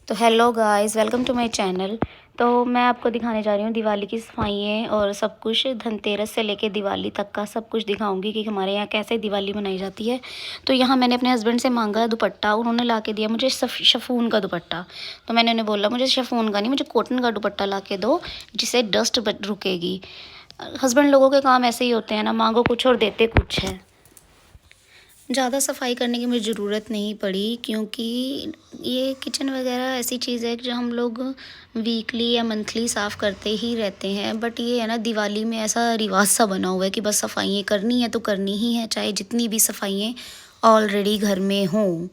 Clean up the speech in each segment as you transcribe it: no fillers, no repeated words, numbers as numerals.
तो hello guys, welcome to my channel. तो मैं आपको दिखाने जा रही हूँ दिवाली की सफाइयाँ और सब कुछ, धनतेरस से लेके दिवाली तक का सब कुछ दिखाऊंगी कि हमारे यहाँ कैसे दिवाली मनाई जाती है। तो यहाँ मैंने अपने हस्बैंड से मांगा दुपट्टा, उन्होंने ला के दिया मुझे शिफॉन का दुपट्टा। तो मैंने उन्हें बोला मुझे शिफॉन का नहीं, मुझे कॉटन का दुपट्टा ला के दो जिससे डस्ट रुकेगी। हस्बैंड लोगों के काम ऐसे ही होते हैं ना, मांगो कुछ और देते कुछ है। ज़्यादा सफाई करने की मुझे ज़रूरत नहीं पड़ी, क्योंकि ये किचन वगैरह ऐसी चीज़ है जो हम लोग वीकली या मंथली साफ़ करते ही रहते हैं। बट ये है ना, दिवाली में ऐसा रिवाज सा बना हुआ है कि बस सफाइयाँ करनी है तो करनी ही है, चाहे जितनी भी सफाइयाँ ऑलरेडी घर में हों।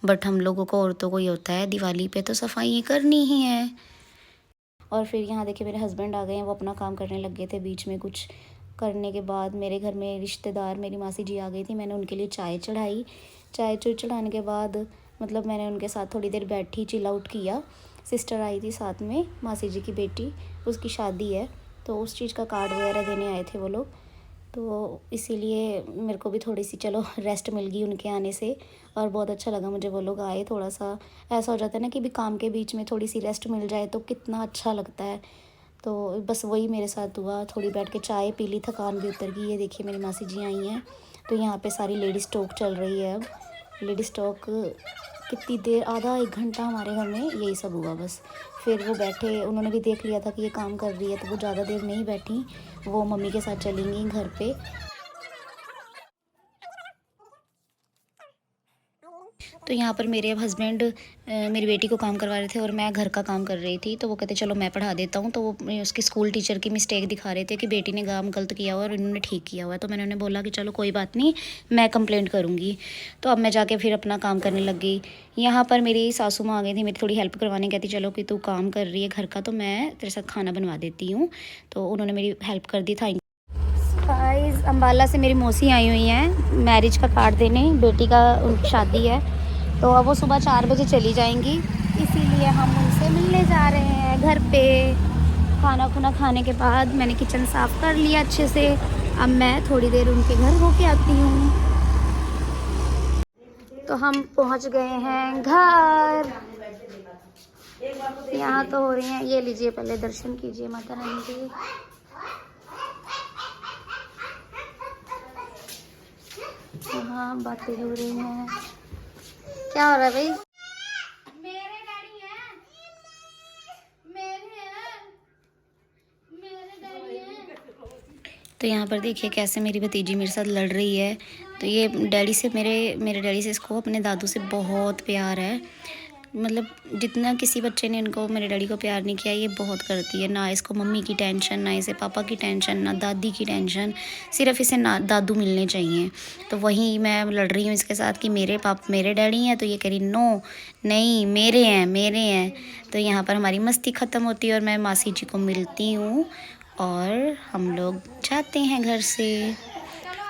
बट हम लोगों को, औरतों को ये होता है दिवाली पे तो सफाइयाँ करनी ही है। और फिर यहाँ देखिए मेरे हस्बैंड आ गए हैं, वो अपना काम करने लग गए थे। बीच में कुछ करने के बाद मेरे घर में रिश्तेदार, मेरी मासी जी आ गई थी, मैंने उनके लिए चाय चढ़ाई। चाय चढ़ाने के बाद मतलब मैंने उनके साथ थोड़ी देर बैठी, चिल आउट किया। सिस्टर आई थी साथ में, मासी जी की बेटी, उसकी शादी है तो उस चीज़ का कार्ड वगैरह देने आए थे वो लोग। तो इसीलिए मेरे को भी थोड़ी सी चलो रेस्ट मिल गई उनके आने से, और बहुत अच्छा लगा मुझे वो लोग आए। थोड़ा सा ऐसा हो जाता है ना कि भी काम के बीच में थोड़ी सी रेस्ट मिल जाए तो कितना अच्छा लगता है। तो बस वही मेरे साथ हुआ, थोड़ी बैठ के चाय पी ली, थकान भी उतर गई। ये देखिए मेरी मासी जी आई हैं, तो यहाँ पे सारी लेडीज़ टॉक चल रही है। अब लेडीज़ टॉक कितनी देर, आधा एक घंटा हमारे घर में यही सब हुआ बस। फिर वो बैठे, उन्होंने भी देख लिया था कि ये काम कर रही है तो वो ज़्यादा देर नहीं बैठी, वो मम्मी के साथ चली गई घर पे। तो यहाँ पर मेरे हस्बैंड मेरी बेटी को काम करवा रहे थे और मैं घर का काम कर रही थी। तो वो कहते चलो मैं पढ़ा देता हूँ। तो वो उसकी स्कूल टीचर की मिस्टेक दिखा रहे थे कि बेटी ने काम गलत किया हुआ और इन्होंने ठीक किया हुआ है। तो मैंने उन्हें बोला कि चलो कोई बात नहीं, मैं कंप्लेंट करूँगी। तो अब मैं जाके फिर अपना काम करने लग गई। यहाँ पर मेरी सासू माँ आ गई थी मेरी थोड़ी हेल्प करवाने, कहती चलो कि तू काम कर रही है घर का तो मैं तेरे साथ खाना बनवा देती हूँ। तो उन्होंने मेरी हेल्प कर दी। थैंक गाइस, अम्बाला से मेरी मौसी आई हुई हैं मैरिज का कार्ड देने, बेटी का उनकी शादी है। तो अब वो सुबह 4 बजे चली जाएंगी, इसीलिए हम उनसे मिलने जा रहे हैं घर पे। खाना खुना खाने के बाद मैंने किचन साफ़ कर लिया अच्छे से। अब मैं थोड़ी देर उनके घर होके आती हूँ। तो हम पहुँच गए हैं घर। यहाँ तो हो रही हैं, ये लीजिए पहले दर्शन कीजिए माता रानी के। हाँ, बातें हो रही हैं। क्या हो रहा है भाई? मेरे डैडी हैं, मेरे डैडी हैं। तो यहाँ पर देखिए कैसे मेरी भतीजी मेरे साथ लड़ रही है। तो ये डैडी से, मेरे डैडी से इसको अपने दादू से बहुत प्यार है। मतलब जितना किसी बच्चे ने इनको, मेरे डैडी को प्यार नहीं किया, ये बहुत करती है। ना इसको मम्मी की टेंशन, ना इसे पापा की टेंशन, ना दादी की टेंशन, सिर्फ इसे ना दादू मिलने चाहिए। तो वहीं मैं लड़ रही हूँ इसके साथ कि मेरे डैडी हैं, तो ये कह रही नो नहीं मेरे हैं, मेरे हैं। तो यहाँ पर हमारी मस्ती ख़त्म होती है और मैं मासी जी को मिलती हूँ और हम लोग जाते हैं घर से।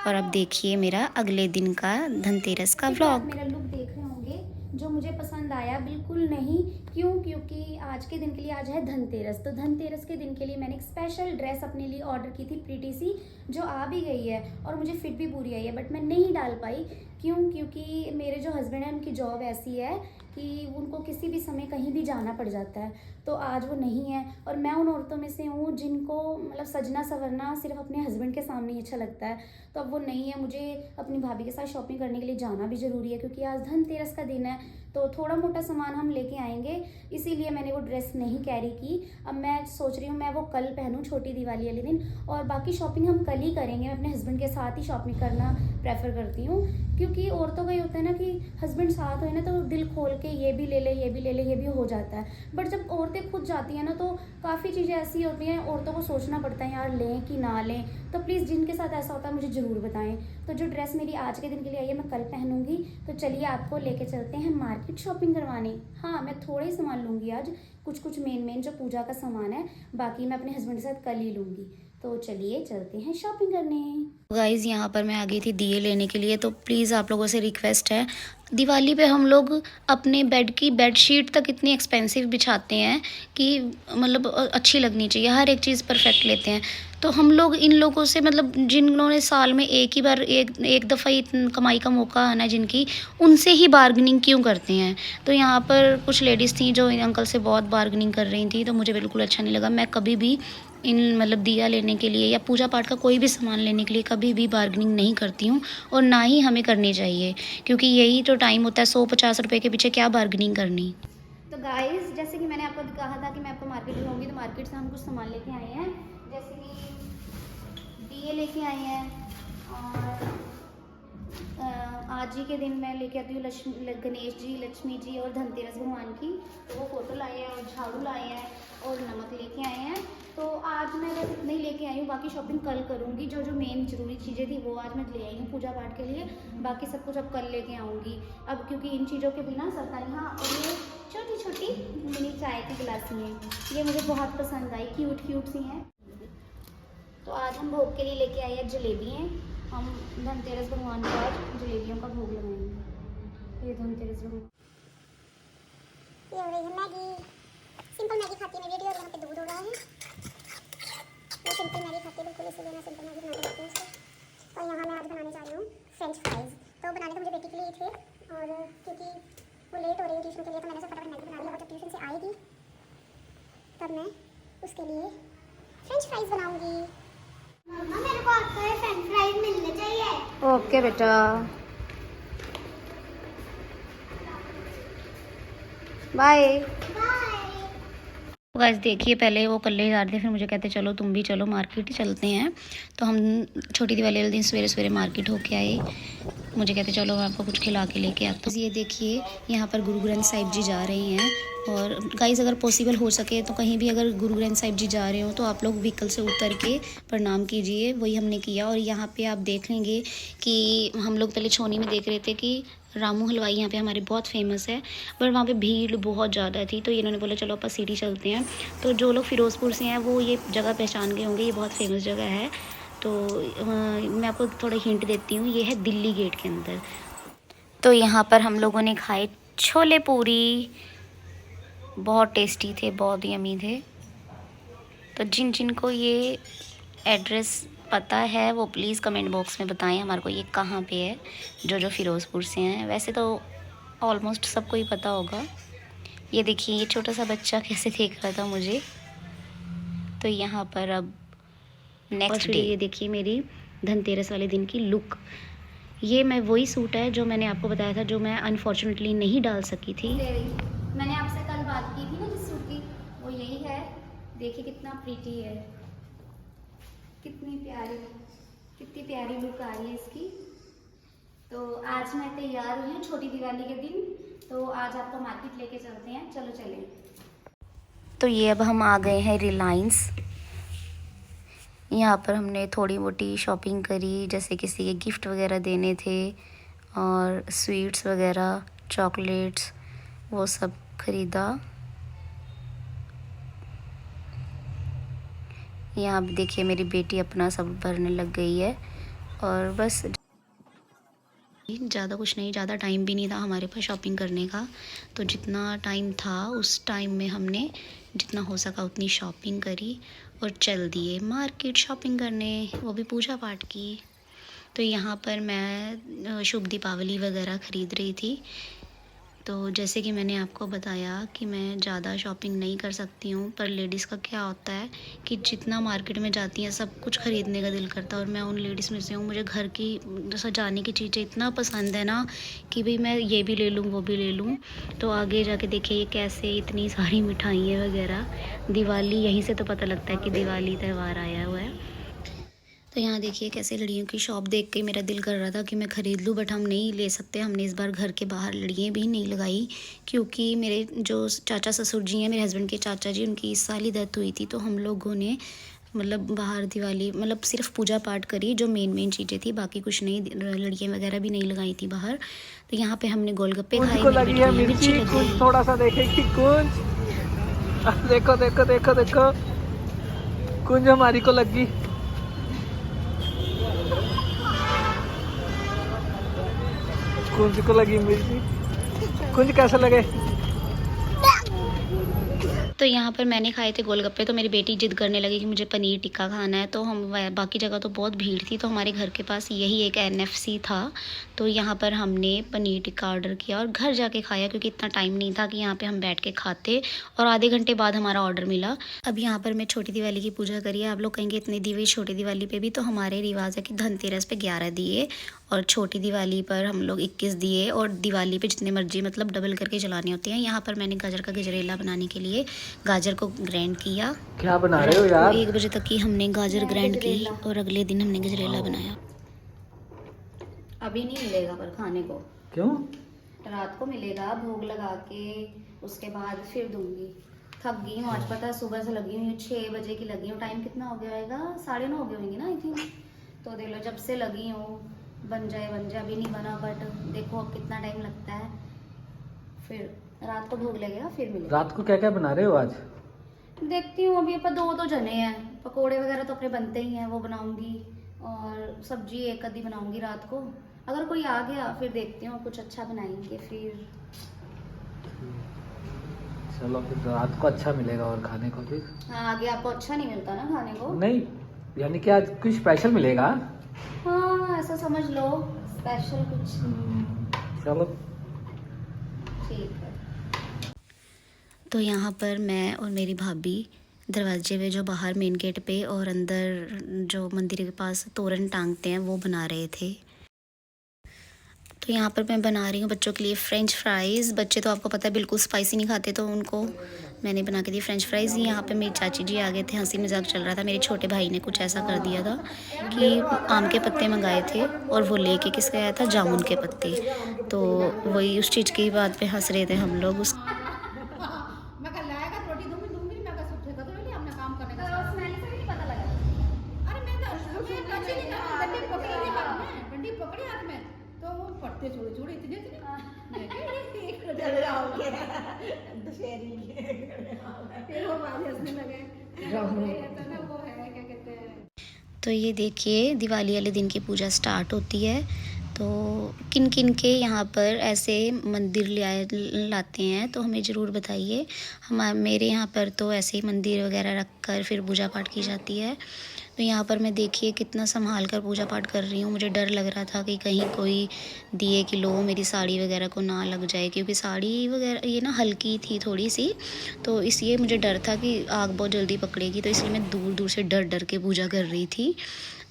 और अब देखिए मेरा अगले दिन का धनतेरस का व्लॉग। मेरा लुक देख रहे होंगे, जो मुझे पसंद आया बिल्कुल नहीं। क्यों? क्योंकि आज के दिन के लिए, आज है धनतेरस, तो धनतेरस के दिन के लिए मैंने एक स्पेशल ड्रेस अपने लिए ऑर्डर की थी, प्रीटी सी, जो आ भी गई है और मुझे फिट भी पूरी आई है। बट मैं नहीं डाल पाई। क्यों? क्योंकि मेरे जो हस्बैंड है उनकी जॉब ऐसी है कि उनको किसी भी समय कहीं भी जाना पड़ जाता है। तो आज वो नहीं है और मैं उन औरतों में से हूँ जिनको मतलब सजना संवरना सिर्फ अपने हस्बैंड के सामने ही अच्छा लगता है। तो अब वो नहीं है, मुझे अपनी भाभी के साथ शॉपिंग करने के लिए जाना भी ज़रूरी है, क्योंकि आज धनतेरस का दिन है। तो थोड़ा मोटा सामान हम लेके आएंगे, इसीलिए मैंने वो ड्रेस नहीं कैरी की। अब मैं सोच रही हूँ मैं वो कल पहनूँ, छोटी दिवाली वाले दिन, और बाकी शॉपिंग हम कल ही करेंगे। मैं अपने हस्बैंड के साथ ही शॉपिंग करना प्रेफर करती हूँ, क्योंकि औरतों का ये होता है ना कि हस्बैंड साथ हो ना तो दिल खोल के ये भी ले ले, ये भी ले ले, ये भी हो जाता है। बट जब औरतें खुद जाती हैं ना तो काफ़ी चीज़ें ऐसी होती हैं, औरतों को सोचना पड़ता है यार लें कि ना लें। तो प्लीज़ जिनके साथ ऐसा होता है मुझे ज़रूर बताएं। तो जो ड्रेस मेरी आज के दिन के लिए आई है मैं कल पहनूंगी। तो चलिए आपको लेके चलते हैं मार्केट शॉपिंग करवाने। हाँ, मैं थोड़ा ही सामान लूँगी आज, कुछ मेन जो पूजा का सामान है, बाकी मैं अपने हस्बैंड के साथ कल ही लूँगी। तो चलिए चलते हैं शॉपिंग करने। गाइज़ यहाँ पर मैं आ गई थी दिए लेने के लिए। तो प्लीज़ आप लोगों से रिक्वेस्ट है, दिवाली पे हम लोग अपने बेड की बेडशीट तक इतनी एक्सपेंसिव बिछाते हैं कि मतलब अच्छी लगनी चाहिए, हर एक चीज़ परफेक्ट लेते हैं। तो हम लोग इन लोगों से मतलब जिन्होंने साल में एक ही बार एक दफ़ा ही कमाई का मौका आना है जिनकी, उनसे ही बार्गेनिंग क्यों करते हैं। तो यहाँ पर कुछ लेडीज़ थी जो इन अंकल से बहुत बार्गेनिंग कर रही थी, तो मुझे बिल्कुल अच्छा नहीं लगा। मैं कभी भी इन मतलब दिया लेने के लिए या पूजा पाठ का कोई भी सामान लेने के लिए कभी भी बार्गेनिंग नहीं करती हूँ, और ना ही हमें करनी चाहिए, क्योंकि यही तो टाइम होता है 150 रुपये के पीछे क्या बार्गेनिंग करनी। तो गाइस जैसे कि मैंने आपको कहा था कि मैं आपको मार्केट दिखाऊंगी, तो मार्केट से हम कुछ सामान लेके आए हैं, जैसे कि दिए लेके आए हैं, और आज ही के दिन मैं लेके आती हूँ गणेश जी, लक्ष्मी जी और धनतेरस भगवान की, तो वो फ़ोटो लाए हैं और झाड़ू लाए हैं और नमक लेके आए हैं। तो आज मैं बस इतना ही लेके आई हूँ, बाकी शॉपिंग कल करूँगी। जो जो मेन ज़रूरी चीज़ें थी वो आज मैं ले आई हूँ पूजा पाठ के लिए, बाकी सब कुछ अब कल लेके आऊँगी। अब क्योंकि इन चीज़ों के बिना सरकारी, हाँ, और ये छोटी छोटी मिनी चाय की गिलासी हैं, ये मुझे बहुत पसंद आई, क्यूट क्यूट सी हैं। तो आज हम भोग के लिए लेके आए हैं जलेबी हैं, हम धनतेरस भगवान को आज जलेबियों का भोग लगाएंगे। ये धनतेरस भगवान ये हो रही है मैगी, सिंपल मैगी खाती है मेरी बेटी, और यहाँ पे दूध हो रहा है। मैं सिंपल मैगी खाती हूँ बिल्कुल, इसीलिए मैं सिंपल मैगी बना देती हूँ उसको। और यहाँ मैं आज बनाने जा रही हूँ फ्रेंच फ्राइज़। तो बनाने तो मुझे बेटी के लिए ही थे, और क्योंकि वो लेट हो रही है ट्यूशन के लिए, तो मैंने फटाफट मैगी बना ली, और जब ट्यूशन से आएगी तब मैं उसके लिए फ्रेंच फ्राइज़ बनाऊँगी। मम्मा मेरे को आपका फ्रेंच फ्राइज़ मिलने चाहिए। ओके बेटा, बाय। गाइस देखिए, पहले वो कल्ले जा रहे थे, फिर मुझे कहते चलो तुम भी चलो, मार्केट ही चलते हैं। तो हम छोटी दिवाली वाले दिन सवेरे सवेरे मार्केट होके आए, मुझे कहते चलो मैं आपको कुछ खिला के लेके आता हूँ। ये देखिए यहाँ पर गुरु ग्रंथ साहिब जी जा रही हैं, और गाइस अगर पॉसिबल हो सके तो कहीं भी अगर गुरु ग्रंथ साहिब जी जा रहे हो तो आप लोग व्हीकल से उतर के प्रणाम कीजिए, वही हमने किया। और यहाँ पे आप देख लेंगे कि हम लोग पहले छोनी में देख रहे थे कि रामू हलवाई यहाँ पे हमारे बहुत फेमस है, पर वहाँ पे भीड़ बहुत ज़्यादा थी, तो इन्होंने बोला चलो अपन सिटी चलते हैं। तो जो लोग फ़िरोज़पुर से हैं वो ये जगह पहचान गए होंगे, ये बहुत फेमस जगह है। तो मैं आपको थोड़ा हिंट देती हूँ, ये है दिल्ली गेट के अंदर। तो यहाँ पर हम लोगों ने खाए छोले पूरी, बहुत टेस्टी थे, बहुत यम्मी थे। तो जिन जिन को ये एड्रेस पता है वो प्लीज़ कमेंट बॉक्स में बताएं हमारे को ये कहाँ पे है, जो जो फ़िरोज़पुर से हैं। वैसे तो ऑलमोस्ट सबको ही पता होगा। ये देखिए ये छोटा सा बच्चा कैसे देख रहा था मुझे। तो यहाँ पर अब नेक्स्ट डे ये देखिए मेरी धनतेरस वाले दिन की लुक। ये मैं वही सूट है जो मैंने आपको बताया था, जो मैं अनफॉर्चुनेटली नहीं डाल सकी थी। मैंने आपसे कल बात की थी ना जिस सूट की, वो यही है। देखिए कितना प्रीटी है, कितनी प्यारी लुक आ रही है इसकी। तो आज मैं तैयार हुई हूँ छोटी दिवाली के दिन, तो आज आपको मार्केट लेके चलते हैं, चलो चलें। तो ये अब हम आ गए हैं रिलायंस। यहाँ पर हमने थोड़ी मोटी शॉपिंग करी, जैसे किसी के गिफ्ट वगैरह देने थे, और स्वीट्स वगैरह, चॉकलेट्स, वो सब ख़रीदा। यहाँ देखिए मेरी बेटी अपना सब भरने लग गई है, और बस ज़्यादा कुछ नहीं, ज़्यादा टाइम भी नहीं था हमारे पास शॉपिंग करने का। तो जितना टाइम था उस टाइम में हमने जितना हो सका उतनी शॉपिंग करी और चल दिए मार्केट शॉपिंग करने, वो भी पूजा पाठ की। तो यहाँ पर मैं शुभ दीपावली वगैरह ख़रीद रही थी। तो जैसे कि मैंने आपको बताया कि मैं ज़्यादा शॉपिंग नहीं कर सकती हूँ, पर लेडीज़ का क्या होता है कि जितना मार्केट में जाती हैं सब कुछ ख़रीदने का दिल करता है, और मैं उन लेडीज़ में से हूँ। मुझे घर की सजाने की चीज़ें इतना पसंद है ना कि भाई मैं ये भी ले लूँ वो भी ले लूँ। तो आगे जाके देखिए ये कैसे इतनी सारी मिठाइयाँ वगैरह, दिवाली यहीं से तो पता लगता है कि दिवाली त्यौहार आया हुआ है। तो यहाँ देखिए कैसे लड़ियों की शॉप देख के मेरा दिल कर रहा था कि मैं ख़रीद लूँ, बट हम नहीं ले सकते। हमने इस बार घर के बाहर लड़ियाँ भी नहीं लगाई, क्योंकि मेरे जो चाचा ससुर जी हैं, मेरे हस्बैंड के चाचा जी, उनकी इस साल ही डेथ हुई थी। तो हम लोगों ने मतलब बाहर दिवाली मतलब सिर्फ पूजा पाठ करी, जो मेन चीज़ें थी, बाकी कुछ नहीं, लड़ियाँ वगैरह भी नहीं लगाई थी बाहर। तो यहाँ पे हमने गोलगप्पे खाए, मिर्ची लगी, थोड़ा सा देखेगी कुंज, देखो देखो देखो देखो कुंज हमारी को लगी। कुंज को लगी मिर्ची। कुंज कैसा लगे? तो यहाँ पर मैंने खाए थे गोलगप्पे, तो मेरी बेटी जिद करने लगी कि मुझे पनीर टिक्का खाना है। तो हम बाकी जगह तो बहुत भीड़ थी, तो हमारे घर के पास यही एक NFC था, तो यहाँ पर हमने पनीर टिक्का ऑर्डर किया और घर जाके खाया, क्योंकि इतना टाइम नहीं था कि यहाँ पे हम बैठ के खाते। और आधे घंटे बाद हमारा ऑर्डर मिला। अब यहाँ पर मैं छोटी दिवाली की पूजा करिए। आप लोग कहेंगे इतनी दिए छोटी दिवाली पे भी, तो हमारे रिवाज है कि धनतेरस पे 11 दिए और छोटी दिवाली पर हम लोग 21 दिए, और दिवाली पे जितने मर्जी मतलब डबल करके जलाने होते हैं। यहाँ पर मैंने गाजर का गजरेला बनाने के लिए गाजर को ग्राइंड किया। क्या बना रहे हो यार? 1 बजे तक की हमने गाजर ग्राइंड की और अगले दिन हमने गजरेला बनाया। अभी नहीं मिलेगा पर खाने को। क्यों? रात को मिलेगा, भोग लगा के उसके बाद फिर दूंगी। थक गई हूँ आज, पता है सुबह से लगी हुई 6 बजे की लगी हूँ। टाइम कितना हो गया होगा? 9:30 हो गए होंगे ना आई थिंक। तो देख लो जब से लगी हूँ, बन जाए अभी नहीं बना, बट देखो अब कितना टाइम लगता है। फिर रात को भोग लगेगा फिर मिलेगा। रात को क्या क्या बना रहे हो आज? देखती हूँ अभी, पर 2 तो जने हैं। पकोड़े वगैरह तो अपने बनते ही हैं, वो बनाऊंगी, और सब्जी एक आधी बनाऊंगी रात को। अगर कोई आ गया फिर देखती हूँ, कुछ अच्छा बनाएंगे फिर। चलो फिर रात को अच्छा मिलेगा और खाने को फिर। हाँ, आगे आपको अच्छा नहीं मिलता ना खाने को? नहीं, यानी कि आज कुछ स्पेशल मिलेगा। हाँ ऐसा समझ लो, स्पेशल कुछ। चलो ठीक है। तो यहाँ पर मैं और मेरी भाभी दरवाजे पे जो बाहर मेन गेट पे और अंदर जो मंदिर के पास तोरण टांगते हैं वो बना रहे थे। तो यहाँ पर मैं बना रही हूँ बच्चों के लिए फ्रेंच फ्राइज़। बच्चे तो आपको पता है बिल्कुल स्पाइसी नहीं खाते, तो उनको मैंने बना के दी फ्रेंच फ्राइज़। यहाँ पे मेरी चाची जी आ गए थे, हंसी मजाक चल रहा था। मेरे छोटे भाई ने कुछ ऐसा कर दिया था कि आम के पत्ते मंगाए थे और वो लेके किस गया था, जामुन के पत्ते। तो वही उस चीज़ की बात पे हंस रहे थे हम लोग। उस छोड़े इतने तो ये देखिए दिवाली वाले दिन की पूजा स्टार्ट होती है। तो किन किन के यहाँ पर ऐसे मंदिर लाते हैं तो हमें ज़रूर बताइए। मेरे यहाँ पर तो ऐसे ही मंदिर वगैरह रख कर फिर पूजा पाठ की जाती है। तो यहाँ पर मैं देखिए कितना संभाल कर पूजा पाठ कर रही हूँ। मुझे डर लग रहा था कि कहीं कोई दिए कि लो मेरी साड़ी वगैरह को ना लग जाए, क्योंकि साड़ी वगैरह ये ना हल्की थी थोड़ी सी, तो इसलिए मुझे डर था कि आग बहुत जल्दी पकड़ेगी। तो इसलिए मैं दूर दूर से डर डर के पूजा कर रही थी।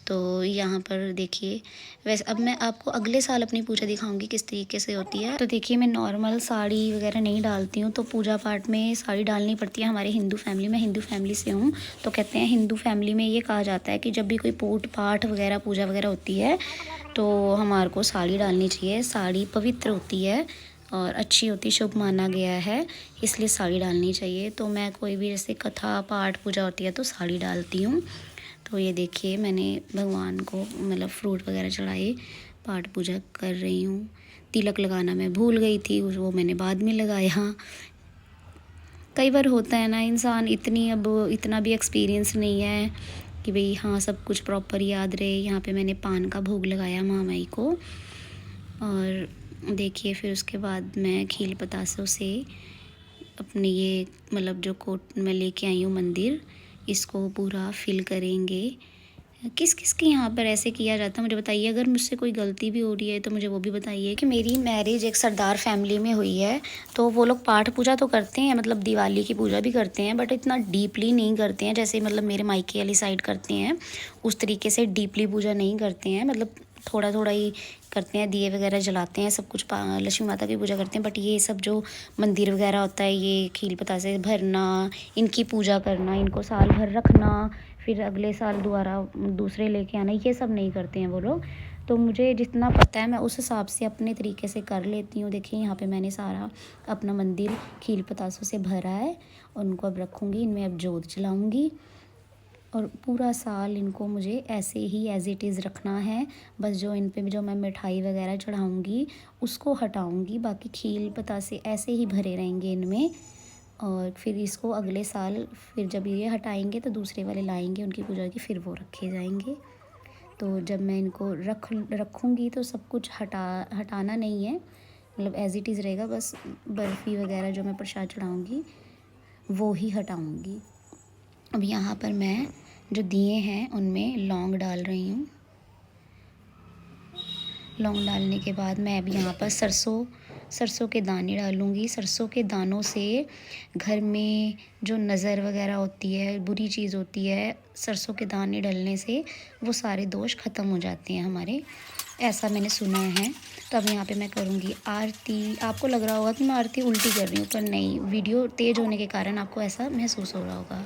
तो यहाँ पर देखिए, वैसे अब मैं आपको अगले साल अपनी पूजा दिखाऊंगी किस तरीके से होती है। तो देखिए मैं नॉर्मल साड़ी वगैरह नहीं डालती हूँ, तो पूजा पाठ में साड़ी डालनी पड़ती है। हमारे हिंदू फैमिली में, हिंदू फैमिली से हूँ, तो कहते हैं हिंदू फैमिली में ये कहा जाता है कि जब भी कोई पूजा पाठ वगैरह पूजा वगैरह होती है तो हमारे को साड़ी डालनी चाहिए। साड़ी पवित्र होती है और अच्छी होती, शुभ माना गया है, इसलिए साड़ी डालनी चाहिए। तो मैं कोई भी जैसे कथा पाठ पूजा होती है तो साड़ी डालती हूँ। तो ये देखिए मैंने भगवान को मतलब फ्रूट वगैरह चढ़ाए, पाठ पूजा कर रही हूँ। तिलक लगाना मैं भूल गई थी, वो मैंने बाद में लगाया। कई बार होता है ना इंसान इतना भी एक्सपीरियंस नहीं है कि भाई हाँ सब कुछ प्रॉपर याद रहे। यहाँ पे मैंने पान का भोग लगाया महामाई को, और देखिए फिर उसके बाद मैं खील पतासों से अपने ये मतलब जो कोट मैं लेके आई हूँ मंदिर, इसको पूरा फिल करेंगे। किस किस के यहाँ पर ऐसे किया जाता है मुझे बताइए। अगर मुझसे कोई गलती भी हो रही है तो मुझे वो भी बताइए। कि मेरी मैरिज एक सरदार फैमिली में हुई है, तो वो लोग पाठ पूजा तो करते हैं, मतलब दिवाली की पूजा भी करते हैं, बट इतना डीपली नहीं करते हैं जैसे मतलब मेरे मायके वाली साइड करते हैं। उस तरीके से डीपली पूजा नहीं करते हैं, मतलब थोड़ा थोड़ा ही करते हैं, दिए वगैरह जलाते हैं, सब कुछ लक्ष्मी माता की पूजा करते हैं। बट ये सब जो मंदिर वगैरह होता है, ये खील पतासे भरना, इनकी पूजा करना, इनको साल भर रखना, फिर अगले साल दोबारा दूसरे लेके आना, ये सब नहीं करते हैं वो लोग। तो मुझे जितना पता है मैं उस हिसाब से अपने तरीके से कर लेती हूँ। देखिए यहाँ पे मैंने सारा अपना मंदिर खील पतासों से भरा है, और उनको अब रखूँगी, इनमें अब जोत जलाऊँगी, और पूरा साल इनको मुझे ऐसे ही एज़ इट इज़ रखना है। बस जो इन पे जो मैं मिठाई वगैरह चढ़ाऊँगी उसको हटाऊँगी, बाकी खील पतासे ऐसे ही भरे रहेंगे इनमें। और फिर इसको अगले साल फिर जब ये हटाएंगे तो दूसरे वाले लाएंगे उनकी पूजा की, फिर वो रखे जाएंगे। तो जब मैं इनको रखूँगी तो सब कुछ हटाना नहीं है, मतलब एज़ इट इज़ रहेगा, बस बर्फ़ी वगैरह जो मैं प्रसाद चढ़ाऊँगी वो ही हटाऊँगी। अब यहाँ पर मैं जो दिए हैं उनमें लौंग डाल रही हूँ। लौंग डालने के बाद मैं अब यहाँ पर सरसों के दाने डालूँगी। सरसों के दानों से घर में जो नज़र वगैरह होती है, बुरी चीज़ होती है, सरसों के दाने डलने से वो सारे दोष ख़त्म हो जाते हैं हमारे, ऐसा मैंने सुना है। तो अब यहाँ पे मैं करूँगी आरती। आपको लग रहा होगा कि मैं आरती उल्टी कर रही हूँ, पर नहीं, वीडियो तेज़ होने के कारण आपको ऐसा महसूस हो रहा होगा।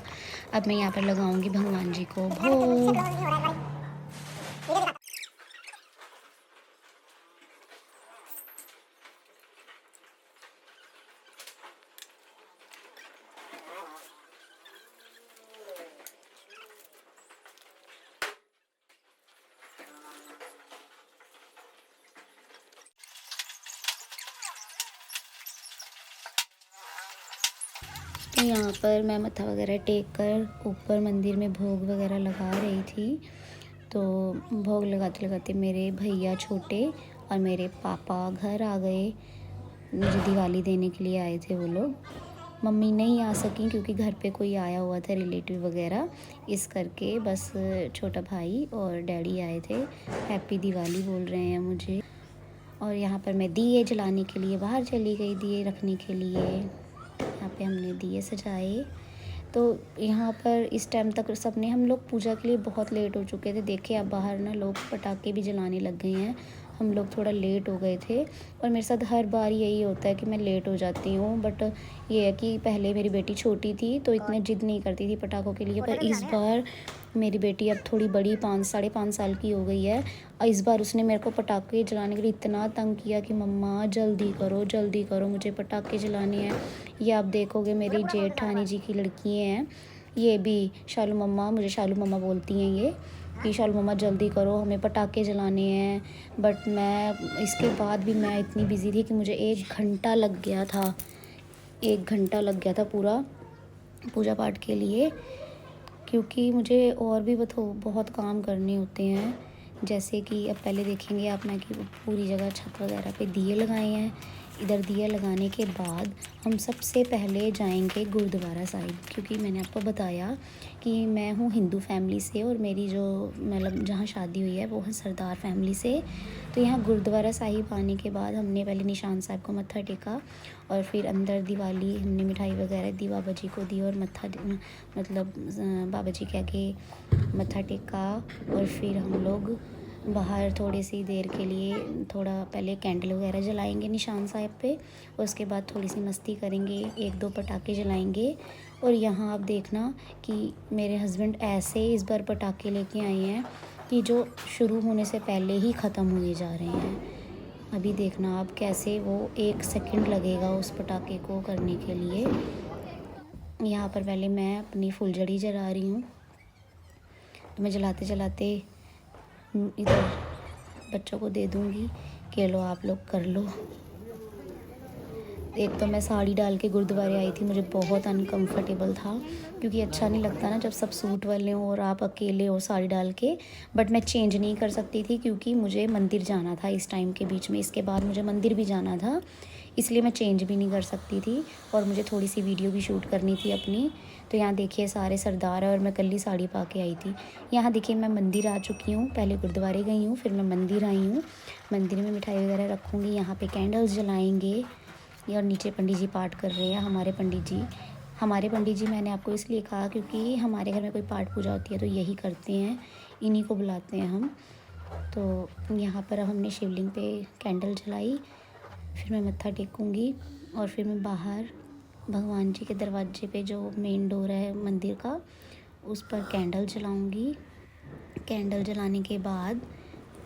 अब मैं यहाँ पर लगाऊँगी भगवान जी को भोग। तो यहाँ पर मैं मत्था वगैरह टेक कर ऊपर मंदिर में भोग वगैरह लगा रही थी। तो भोग लगाते लगाते मेरे भैया छोटे और मेरे पापा घर आ गए। मुझे दिवाली देने के लिए आए थे वो लोग। मम्मी नहीं आ सकी क्योंकि घर पे कोई आया हुआ था, रिलेटिव वगैरह, इस करके बस छोटा भाई और डैडी आए थे। हैप्पी दिवाली बोल रहे हैं मुझे। और यहाँ पर मैं दिए जलाने के लिए बाहर चली गई, दिए रखने के लिए। यहाँ पे हमने दिए सजाए। तो यहाँ पर इस टाइम तक सबने, हम लोग पूजा के लिए बहुत लेट हो चुके थे। देखिए अब बाहर ना लोग पटाखे भी जलाने लग गए हैं, हम लोग थोड़ा लेट हो गए थे। और मेरे साथ हर बार यही होता है कि मैं लेट हो जाती हूँ, बट ये है कि पहले मेरी बेटी छोटी थी तो इतने जिद नहीं करती थी पटाखों के लिए, पर इस बार मेरी बेटी अब थोड़ी बड़ी, 5-5.5 साल की हो गई है। और इस बार उसने मेरे को पटाखे जलाने के लिए इतना तंग किया कि मम्मा जल्दी करो, मुझे पटाखे जलाने हैं। ये आप देखोगे मेरी जेठानी जी की लड़की हैं, ये भी शालू मम्मा, मुझे शालू मम्मा बोलती हैं ये, कि शालू मम्मा जल्दी करो, हमें पटाखे जलाने हैं। बट मैं इसके बाद भी मैं इतनी बिज़ी थी कि मुझे 1 घंटा लग गया था, 1 घंटा लग गया था पूरा पूजा पाठ के लिए, क्योंकि मुझे और भी बहुत काम करने होते हैं। जैसे कि अब पहले देखेंगे आप ना कि पूरी जगह छत वगैरह पे दिए लगाए हैं। इधर दिया लगाने के बाद हम सबसे पहले जाएंगे गुरुद्वारा साहिब, क्योंकि मैंने आपको बताया कि मैं हूँ हिंदू फैमिली से और मेरी जो मतलब जहाँ शादी हुई है वो है सरदार फैमिली से। तो यहाँ गुरुद्वारा साहिब आने के बाद हमने पहले निशान साहब को मत्था टेका और फिर अंदर दिवाली हमने मिठाई वगैरह दी, बाबा जी को दी और मतलब बाबा जी के आगे मत्था टेका। और फिर हम लोग बाहर थोड़ी सी देर के लिए थोड़ा पहले कैंडल वगैरह जलाएंगे निशान साहब पे, और उसके बाद थोड़ी सी मस्ती करेंगे, 1-2 पटाखे जलाएंगे। और यहाँ आप देखना कि मेरे हस्बैंड ऐसे इस बार पटाखे लेके आए हैं कि जो शुरू होने से पहले ही ख़त्म हुए जा रहे हैं। अभी देखना आप कैसे वो 1 सेकंड लगेगा उस पटाखे को करने के लिए। यहाँ पर पहले मैं अपनी फुलझड़ी जला रही हूँ। तो मैं जलाते जलाते इधर बच्चों को दे दूँगी कि लो आप लोग कर लो। एक तो मैं साड़ी डाल के गुरुद्वारे आई थी, मुझे बहुत अनकंफर्टेबल था क्योंकि अच्छा नहीं लगता ना जब सब सूट वाले हो और आप अकेले हो साड़ी डाल के। बट मैं चेंज नहीं कर सकती थी क्योंकि मुझे मंदिर जाना था इस टाइम के बीच में, इसके बाद मुझे मंदिर भी जाना था, इसलिए मैं चेंज भी नहीं कर सकती थी। और मुझे थोड़ी सी वीडियो भी शूट करनी थी अपनी। तो यहाँ देखिए सारे सरदार है और मैं कल्ली साड़ी पा के आई थी। यहाँ देखिए मैं मंदिर आ चुकी हूँ, पहले गुरुद्वारे गई हूँ, फिर मैं मंदिर आई हूँ। मंदिर में मिठाई वगैरह रखूँगी, यहाँ पे कैंडल्स जलाएंगे। और नीचे पंडित जी पाठ कर रहे हैं, हमारे पंडित जी मैंने आपको इसलिए कहा क्योंकि हमारे घर में कोई पाठ पूजा होती है तो यही करते हैं, इन्हीं को बुलाते हैं हम। तो यहाँ पर अब हमने शिवलिंग पे कैंडल जलाई, फिर मैं मत्था टेकूँगी और फिर मैं बाहर भगवान जी के दरवाजे पे जो मेन डोर है मंदिर का उस पर कैंडल जलाऊँगी। कैंडल जलाने के बाद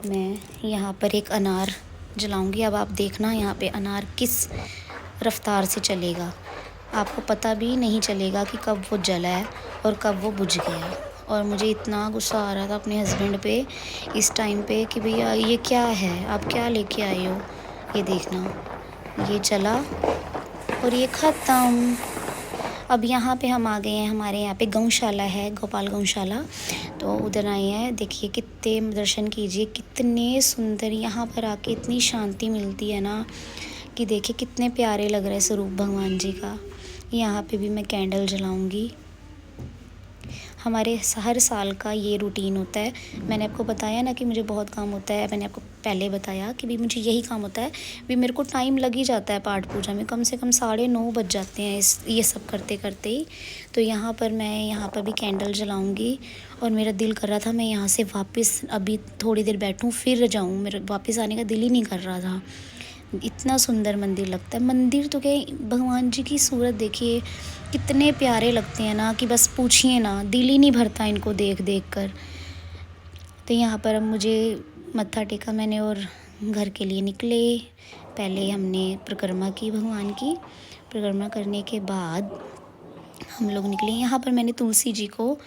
मैं यहाँ पर एक अनार जलाऊँगी। अब आप देखना यहाँ पे अनार किस रफ्तार से चलेगा, आपको पता भी नहीं चलेगा कि कब वो जला है और कब वो बुझ गया। और मुझे इतना गुस्सा आ रहा था अपने हस्बैंड पे इस टाइम पे कि भैया ये क्या है, आप क्या लेके आए हो। ये देखना, ये चला और ये ख़त्म। अब यहाँ पे हम आ गए हैं, हमारे यहाँ पे गौशाला है, गोपाल गौशाला। तो उधर आए हैं। देखिए कितने, दर्शन कीजिए कितने सुंदर, यहाँ पर आके इतनी शांति मिलती है ना कि देखिए कितने प्यारे लग रहे हैं स्वरूप भगवान जी का। यहाँ पे भी मैं कैंडल जलाऊंगी। हमारे हर साल का ये रूटीन होता है। मैंने आपको बताया ना कि मुझे बहुत काम होता है, मैंने आपको पहले बताया कि भी मुझे यही काम होता है। भी मेरे को टाइम लग ही जाता है पाठ पूजा में, कम से कम 9:30 बज जाते हैं ये सब करते करते ही। तो यहाँ पर मैं यहाँ पर भी कैंडल जलाऊंगी और मेरा दिल कर रहा था मैं यहाँ से वापस अभी थोड़ी देर बैठूँ फिर जाऊँ, मेरा वापस आने का दिल ही नहीं कर रहा था। इतना सुंदर मंदिर लगता है। मंदिर तो क्या, भगवान जी की सूरत देखिए कितने प्यारे लगते हैं ना कि बस पूछिए ना, दिल ही नहीं भरता इनको देख देख कर। तो यहाँ पर अब मुझे मत्था टेका मैंने और घर के लिए निकले। पहले हमने परिक्रमा की भगवान की, परिक्रमा करने के बाद हम लोग निकले। यहाँ पर मैंने तुलसी जी को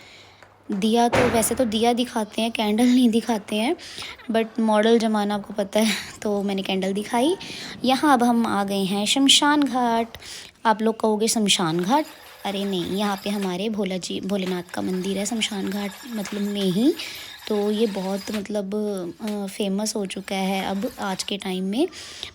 दिया, तो वैसे तो दिया दिखाते हैं, कैंडल नहीं दिखाते हैं, बट मॉडल ज़माना आपको पता है तो मैंने कैंडल दिखाई। यहाँ अब हम आ गए हैं शमशान घाट। आप लोग कहोगे शमशान घाट, अरे नहीं, यहाँ पे हमारे भोलेनाथ का मंदिर है शमशान घाट मतलब में ही। तो ये बहुत मतलब फेमस हो चुका है अब आज के टाइम में।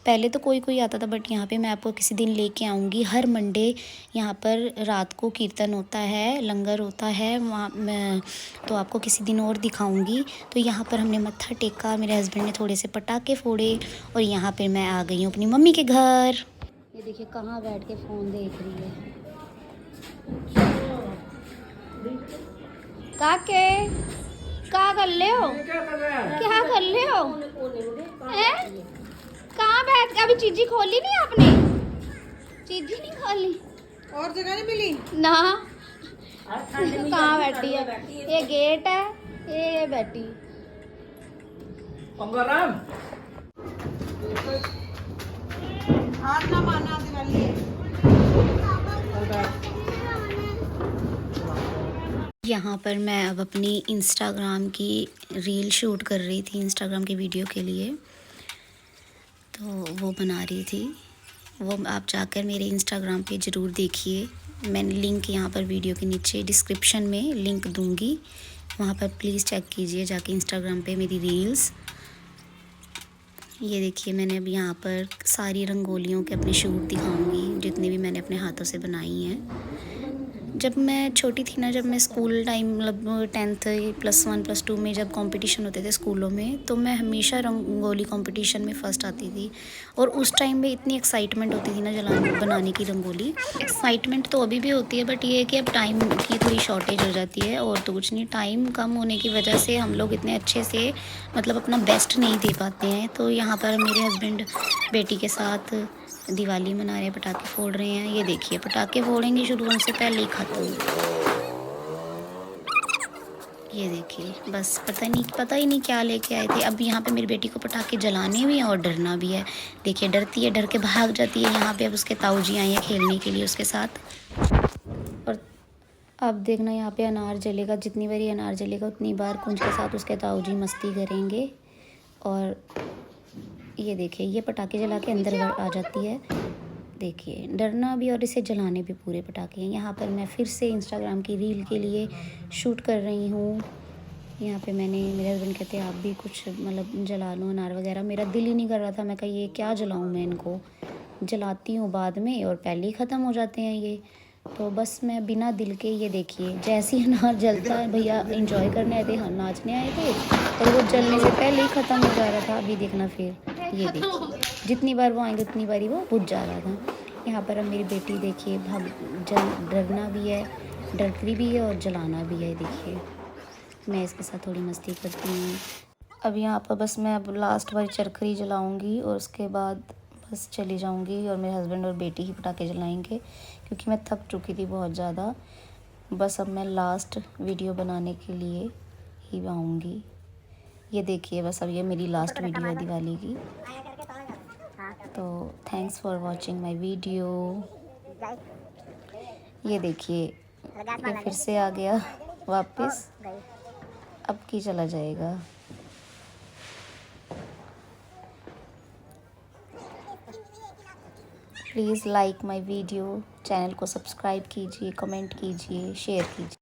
पहले तो कोई कोई आता था, बट यहाँ पे मैं आपको किसी दिन लेके आऊँगी। हर मंडे यहाँ पर रात को कीर्तन होता है, लंगर होता है वहाँ, मैं तो आपको किसी दिन और दिखाऊंगी। तो यहाँ पर हमने मत्था टेका, मेरे हस्बैंड ने थोड़े से पटाखे फोड़े और यहाँ पर मैं आ गई हूँ अपनी मम्मी के घर। ये देखिए कहाँ बैठ के फ़ोन देख रही है। काके क्या कर ले हो, क्या कर ले हो, कहाँ बैठ के? अभी चीजी खोली नहीं आपने, चीजी नहीं खोली और जगह नहीं मिली ना। कहाँ बैठी है? ये गेट है, ये बैठी। हाथ ना मारना दिवाली है। यहाँ पर मैं अब अपनी इंस्टाग्राम की रील शूट कर रही थी, इंस्टाग्राम की वीडियो के लिए। तो वो बना रही थी, वो आप जाकर मेरे इंस्टाग्राम पे ज़रूर देखिए। मैंने लिंक यहाँ पर वीडियो के नीचे डिस्क्रिप्शन में लिंक दूँगी, वहाँ पर प्लीज़ चेक कीजिए जाके इंस्टाग्राम पे मेरी रील्स। ये देखिए मैंने अब यहाँ पर सारी रंगोलियों के अपने शूट दिखाऊंगी जितने भी मैंने अपने हाथों से बनाई हैं। जब मैं छोटी थी ना, जब मैं स्कूल टाइम मतलब 10th +1 +2 में जब कंपटीशन होते थे स्कूलों में, तो मैं हमेशा रंगोली कंपटीशन में फ़र्स्ट आती थी। और उस टाइम में इतनी एक्साइटमेंट होती थी ना बनाने की रंगोली। एक्साइटमेंट तो अभी भी होती है, बट ये है कि अब टाइम की थोड़ी शॉर्टेज हो जाती है और तो कुछ नहीं। टाइम कम होने की वजह से हम लोग इतने अच्छे से मतलब अपना बेस्ट नहीं दे पाते हैं। तो यहाँ पर मेरे हस्बैंड बेटी के साथ दिवाली मना रहे हैं, पटाखे फोड़ रहे हैं। ये देखिए पटाखे फोड़ेंगे शुरू होने से पहले ही खत्म। ये देखिए बस पता ही नहीं क्या लेके आए थे। अब यहाँ पे मेरी बेटी को पटाखे जलाने भी हैं और डरना भी है। देखिए डरती है, डर के भाग जाती है। यहाँ पे अब उसके ताऊ जी आए हैं खेलने के लिए उसके साथ। और अब देखना यहाँ पे अनार जलेगा, जितनी बार अनार जलेगा उतनी बार कुंज के साथ उसके ताऊ जी मस्ती करेंगे। और ये देखिए ये पटाखे जला के अंदर आ जाती है। देखिए डरना भी और इसे जलाने भी पूरे पटाखे हैं। यहाँ पर मैं फिर से इंस्टाग्राम की रील के लिए शूट कर रही हूँ। यहाँ पे मैंने, मेरे हस्बैंड कहते हैं आप भी कुछ मतलब जला लो अनार वगैरह। मेरा दिल ही नहीं कर रहा था, मैं कहा ये क्या जलाऊँ मैं, इनको जलाती हूँ बाद में और पहले ही ख़त्म हो जाते हैं ये। तो बस मैं बिना दिल के, ये देखिए जैसे ही अनार जलता है, भैया एंजॉय करने आए थे, हाँ नाचने आए थे, और वो जलने से पहले ही ख़त्म हो जा रहा था। अभी देखना फिर, ये देखिए जितनी बार वो आएंगे उतनी बार ही वो बुझ जा रहा था। यहाँ पर अब मेरी बेटी देखिए डरना भी है, डरती भी है और जलाना भी है। देखिए मैं इसके साथ थोड़ी मस्ती करती हूँ। अब यहाँ पर बस मैं अब लास्ट बार चरखरी जलाऊँगी और उसके बाद बस चली जाऊँगी और मेरे हस्बैंड और बेटी ही पटाखे जलाएंगे, क्योंकि मैं थक चुकी थी बहुत ज़्यादा। बस अब मैं लास्ट वीडियो बनाने के लिए ही आऊँगी। ये देखिए बस अब ये मेरी लास्ट वीडियो है दिवाली की। तो thanks for watching my video. ये देखिए ये फिर से आ गया वापस, अब की चला जाएगा। Please like my video, channel को सब्सक्राइब कीजिए, कमेंट कीजिए, शेयर कीजिए।